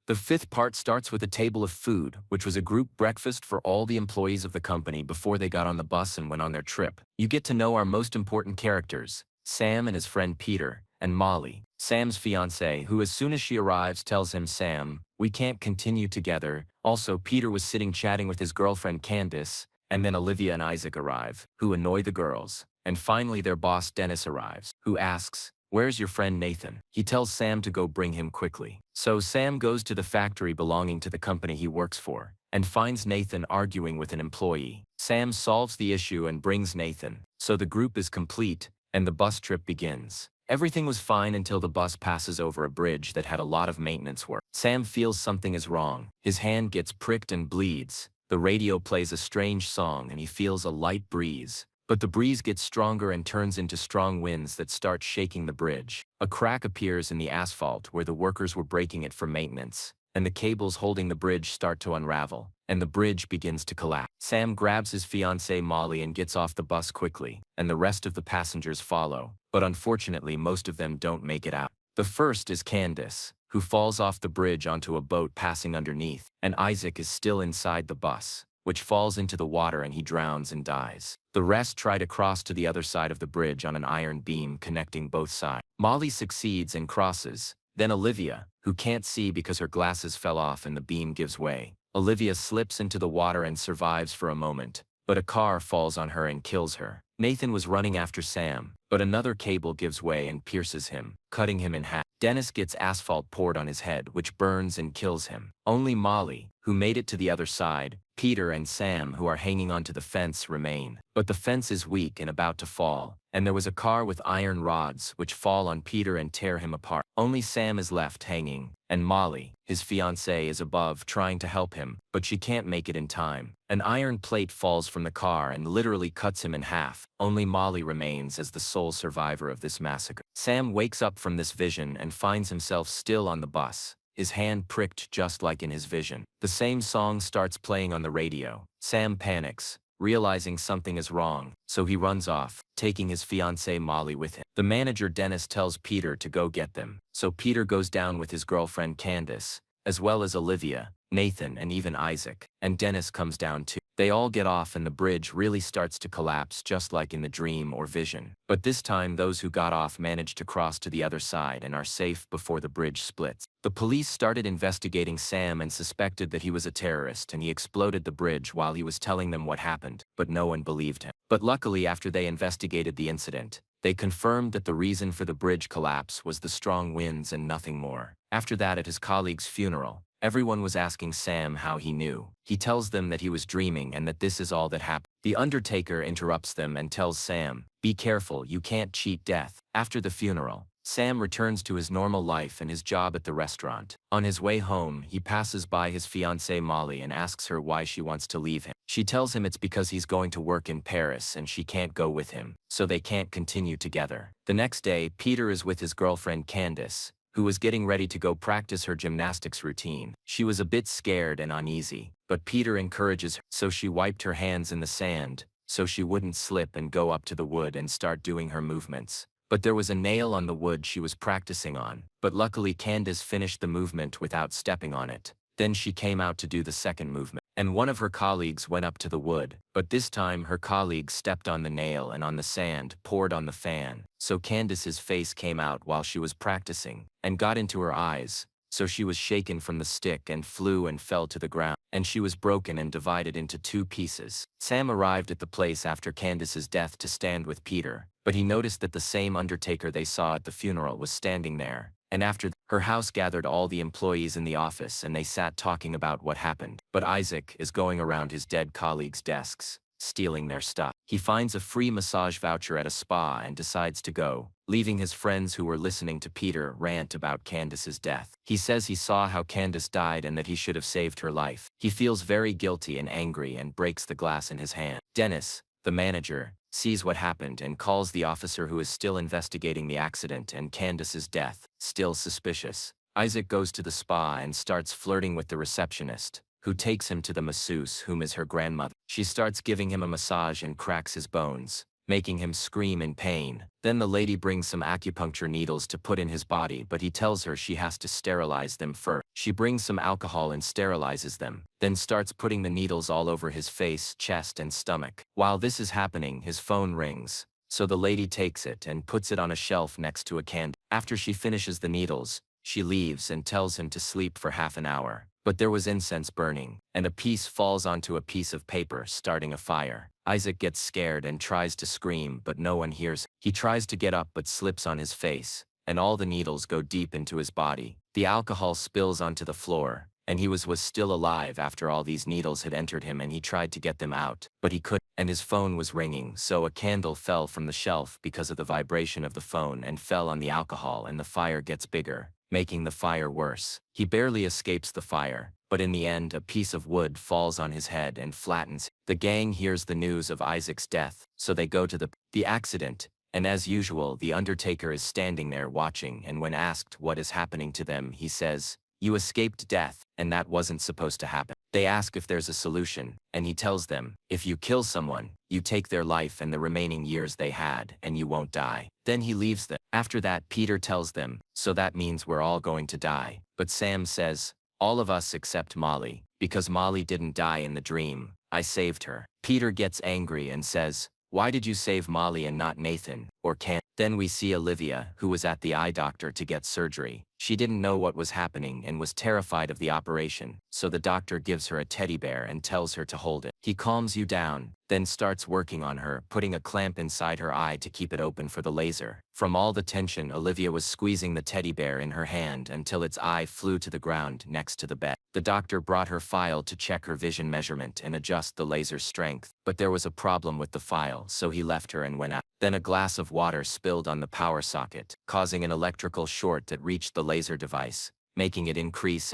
The fifth part starts with a table of food, which was a group breakfast for all the employees of the company before they got on the bus and went on their trip. You get to know our most important characters, Sam and his friend Peter, and Molly, Sam's fiancée, who as soon as she arrives tells him, "Sam, we can't continue together." Also, Peter was sitting chatting with his girlfriend Candace, and then Olivia and Isaac arrive, who annoy the girls. And finally their boss Dennis arrives, who asks, "Where's your friend Nathan?" He tells Sam to go bring him quickly. So Sam goes to the factory belonging to the company he works for, and finds Nathan arguing with an employee. Sam solves the issue and brings Nathan, so the group is complete, and the bus trip begins. Everything was fine until the bus passes over a bridge that had a lot of maintenance work. Sam feels something is wrong. His hand gets pricked and bleeds. The radio plays a strange song and he feels a light breeze. But the breeze gets stronger and turns into strong winds that start shaking the bridge. A crack appears in the asphalt where the workers were breaking it for maintenance, and the cables holding the bridge start to unravel, and the bridge begins to collapse. Sam grabs his fiancée Molly and gets off the bus quickly, and the rest of the passengers follow, but unfortunately most of them don't make it out. The first is Candace, who falls off the bridge onto a boat passing underneath, and Isaac is still inside the bus, which falls into the water and he drowns and dies. The rest try to cross to the other side of the bridge on an iron beam connecting both sides. Molly succeeds and crosses. Then Olivia, who can't see because her glasses fell off and the beam gives way. Olivia slips into the water and survives for a moment, but a car falls on her and kills her. Nathan was running after Sam, but another cable gives way and pierces him, cutting him in half. Dennis gets asphalt poured on his head, which burns and kills him. Only Molly, who made it to the other side, Peter and Sam, who are hanging onto the fence, remain. But the fence is weak and about to fall, and there was a car with iron rods which fall on Peter and tear him apart. Only Sam is left hanging, and Molly, his fiancée, is above trying to help him, but she can't make it in time. An iron plate falls from the car and literally cuts him in half. Only Molly remains as the sole survivor of this massacre. Sam wakes up from this vision and finds himself still on the bus, his hand pricked just like in his vision. The same song starts playing on the radio. Sam panics, realizing something is wrong, so he runs off, taking his fiancée Molly with him. The manager Dennis tells Peter to go get them, so Peter goes down with his girlfriend Candace, as well as Olivia, Nathan, and even Isaac, and Dennis comes down too. They all get off and the bridge really starts to collapse just like in the dream or vision. But this time those who got off manage to cross to the other side and are safe before the bridge splits. The police started investigating Sam and suspected that he was a terrorist and he exploded the bridge while he was telling them what happened, but no one believed him. But luckily, after they investigated the incident, they confirmed that the reason for the bridge collapse was the strong winds and nothing more. After that, at his colleague's funeral, everyone was asking Sam how he knew. He tells them that he was dreaming and that this is all that happened. The undertaker interrupts them and tells Sam, "Be careful, you can't cheat death." After the funeral, Sam returns to his normal life and his job at the restaurant. On his way home, he passes by his fiancée Molly and asks her why she wants to leave him. She tells him it's because he's going to work in Paris and she can't go with him, so they can't continue together. The next day, Peter is with his girlfriend Candace, who was getting ready to go practice her gymnastics routine. She was a bit scared and uneasy, but Peter encourages her, so she wiped her hands in the sand, so she wouldn't slip and go up to the wood and start doing her movements. But there was a nail on the wood she was practicing on, but luckily Candace finished the movement without stepping on it. Then she came out to do the second movement, and one of her colleagues went up to the wood, but this time her colleague stepped on the nail and on the sand poured on the fan, so Candace's face came out while she was practicing, and got into her eyes, so she was shaken from the stick and flew and fell to the ground, and she was broken and divided into two pieces. Sam arrived at the place after Candace's death to stand with Peter, but he noticed that the same undertaker they saw at the funeral was standing there. And after her house gathered all the employees in the office and they sat talking about what happened. But Isaac is going around his dead colleagues' desks, stealing their stuff. He finds a free massage voucher at a spa and decides to go, leaving his friends who were listening to Peter rant about Candace's death. He says he saw how Candace died and that he should have saved her life. He feels very guilty and angry and breaks the glass in his hand. Dennis, the manager, sees what happened and calls the officer who is still investigating the accident and Candace's death, still suspicious. Isaac goes to the spa and starts flirting with the receptionist, who takes him to the masseuse, whom is her grandmother. She starts giving him a massage and cracks his bones, making him scream in pain. Then the lady brings some acupuncture needles to put in his body, but he tells her she has to sterilize them first. She brings some alcohol and sterilizes them, then starts putting the needles all over his face, chest, and stomach. While this is happening, his phone rings. So the lady takes it and puts it on a shelf next to a candle. After she finishes the needles, she leaves and tells him to sleep for half an hour. But there was incense burning, and a piece falls onto a piece of paper, starting a fire. Isaac gets scared and tries to scream, but no one hears. He tries to get up but slips on his face, and all the needles go deep into his body. The alcohol spills onto the floor, and he was still alive after all these needles had entered him, and he tried to get them out, but he couldn't, and his phone was ringing, so a candle fell from the shelf because of the vibration of the phone and fell on the alcohol, and the fire gets bigger, making the fire worse. He barely escapes the fire, but in the end a piece of wood falls on his head and flattens. The gang hears the news of Isaac's death, so they go to the accident, and as usual the undertaker is standing there watching, and when asked what is happening to them, he says, "You escaped death, and that wasn't supposed to happen." They ask if there's a solution, and he tells them, if you kill someone, you take their life and the remaining years they had, and you won't die. Then he leaves them. After that, Peter tells them, so that means we're all going to die. But Sam says, all of us except Molly, because Molly didn't die in the dream. I saved her. Peter gets angry and says, why did you save Molly and not Nathan, or Cam? Then we see Olivia, who was at the eye doctor to get surgery. She didn't know what was happening and was terrified of the operation, so the doctor gives her a teddy bear and tells her to hold it. He calms you down, then starts working on her, putting a clamp inside her eye to keep it open for the laser. From all the tension, Olivia was squeezing the teddy bear in her hand until its eye flew to the ground next to the bed. The doctor brought her file to check her vision measurement and adjust the laser strength, but there was a problem with the file, so he left her and went out. Then a glass of water spilled on the power socket, causing an electrical short that reached the laser device, making it increase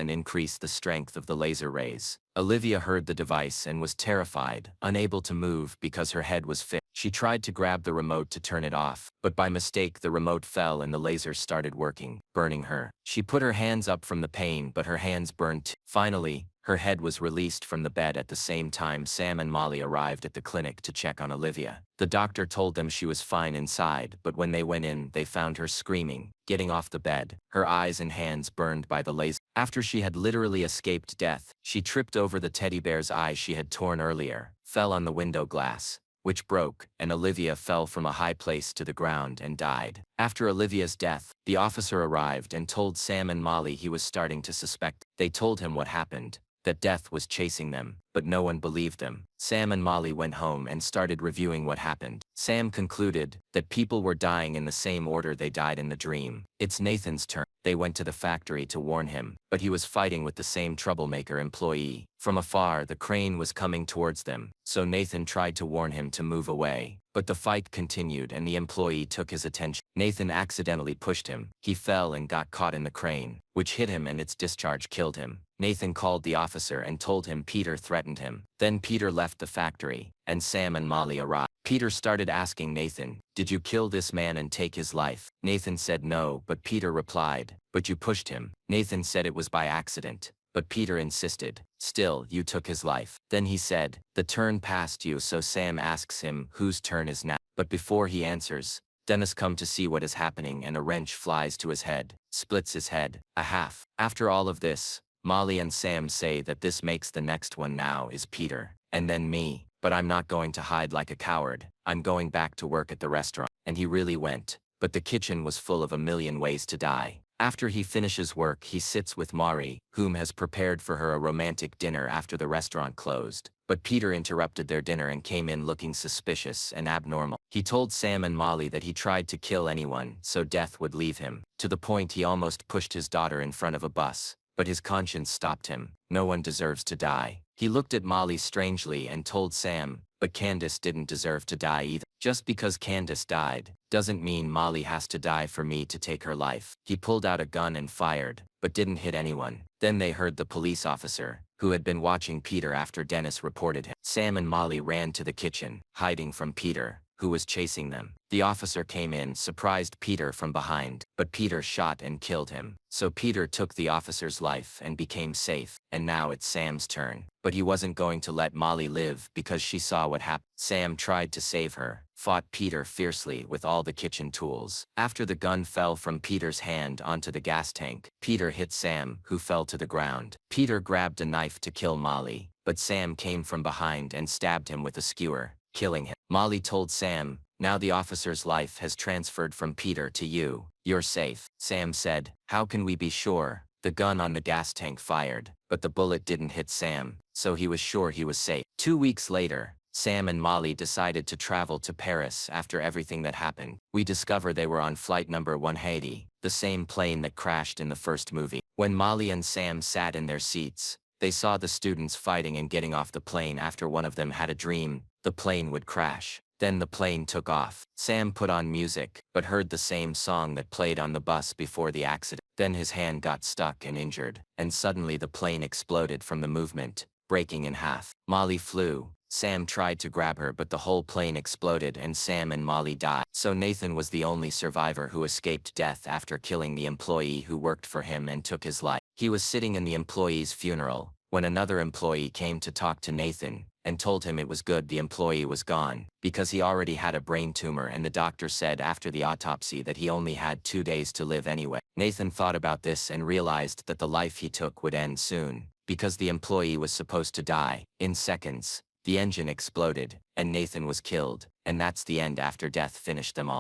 the strength of the laser rays. Olivia heard the device and was terrified, unable to move because her head was fixed. She tried to grab the remote to turn it off, but by mistake the remote fell and the laser started working, burning her. She put her hands up from the pain, but her hands burned too. Finally, her head was released from the bed. At the same time, Sam and Molly arrived at the clinic to check on Olivia. The doctor told them she was fine inside, but when they went in, they found her screaming, getting off the bed, her eyes and hands burned by the laser. After she had literally escaped death, she tripped over the teddy bear's eye she had torn earlier, fell on the window glass, which broke, and Olivia fell from a high place to the ground and died. After Olivia's death, the officer arrived and told Sam and Molly he was starting to suspect. They told him what happened, that death was chasing them, but no one believed them. Sam and Molly went home and started reviewing what happened. Sam concluded that people were dying in the same order they died in the dream. It's Nathan's turn. They went to the factory to warn him, but he was fighting with the same troublemaker employee. From afar, the crane was coming towards them, so Nathan tried to warn him to move away. But the fight continued and the employee took his attention. Nathan accidentally pushed him. He fell and got caught in the crane, which hit him and its discharge killed him. Nathan called the officer and told him Peter threatened him. Then Peter left the factory, and Sam and Molly arrived. Peter started asking Nathan, did you kill this man and take his life? Nathan said no, but Peter replied, but you pushed him. Nathan said it was by accident, but Peter insisted, still, you took his life. Then he said, the turn passed you, so Sam asks him, whose turn is now? But before he answers, Dennis comes to see what is happening and a wrench flies to his head, splits his head, a half. After all of this, Molly and Sam say that this makes the next one now is Peter, and then me. But I'm not going to hide like a coward. I'm going back to work at the restaurant. And he really went, but the kitchen was full of a million ways to die. After he finishes work, he sits with Mari, whom has prepared for her a romantic dinner after the restaurant closed. But Peter interrupted their dinner and came in looking suspicious and abnormal. He told Sam and Molly that he tried to kill anyone so death would leave him, to the point he almost pushed his daughter in front of a bus. But his conscience stopped him. No one deserves to die. He looked at Molly strangely and told Sam, but Candace didn't deserve to die either. Just because Candace died, doesn't mean Molly has to die for me to take her life. He pulled out a gun and fired, but didn't hit anyone. Then they heard the police officer, who had been watching Peter after Dennis reported him. Sam and Molly ran to the kitchen, hiding from Peter, who was chasing them. The officer came in, surprised Peter from behind, but Peter shot and killed him. So Peter took the officer's life and became safe, and now it's Sam's turn. But he wasn't going to let Molly live because she saw what happened. Sam tried to save her, fought Peter fiercely with all the kitchen tools. After the gun fell from Peter's hand onto the gas tank, Peter hit Sam, who fell to the ground. Peter grabbed a knife to kill Molly, but Sam came from behind and stabbed him with a skewer, killing him. Molly told Sam, "Now the officer's life has transferred from Peter to you. You're safe." Sam said, "How can we be sure?" The gun on the gas tank fired, but the bullet didn't hit Sam, so he was sure he was safe. 2 weeks later, Sam and Molly decided to travel to Paris after everything that happened. We discover they were on flight number 180, the same plane that crashed in the first movie. When Molly and Sam sat in their seats, they saw the students fighting and getting off the plane after one of them had a dream the plane would crash. Then the plane took off. Sam put on music, but heard the same song that played on the bus before the accident. Then his hand got stuck and injured, and suddenly the plane exploded from the movement, breaking in half. Molly flew. Sam tried to grab her, but the whole plane exploded and Sam and Molly died. So Nathan was the only survivor who escaped death after killing the employee who worked for him and took his life. He was sitting in the employee's funeral when another employee came to talk to Nathan and told him it was good the employee was gone, because he already had a brain tumor and the doctor said after the autopsy that he only had 2 days to live anyway. Nathan thought about this and realized that the life he took would end soon, because the employee was supposed to die. In seconds, the engine exploded, and Nathan was killed, and that's the end. After death finished them all.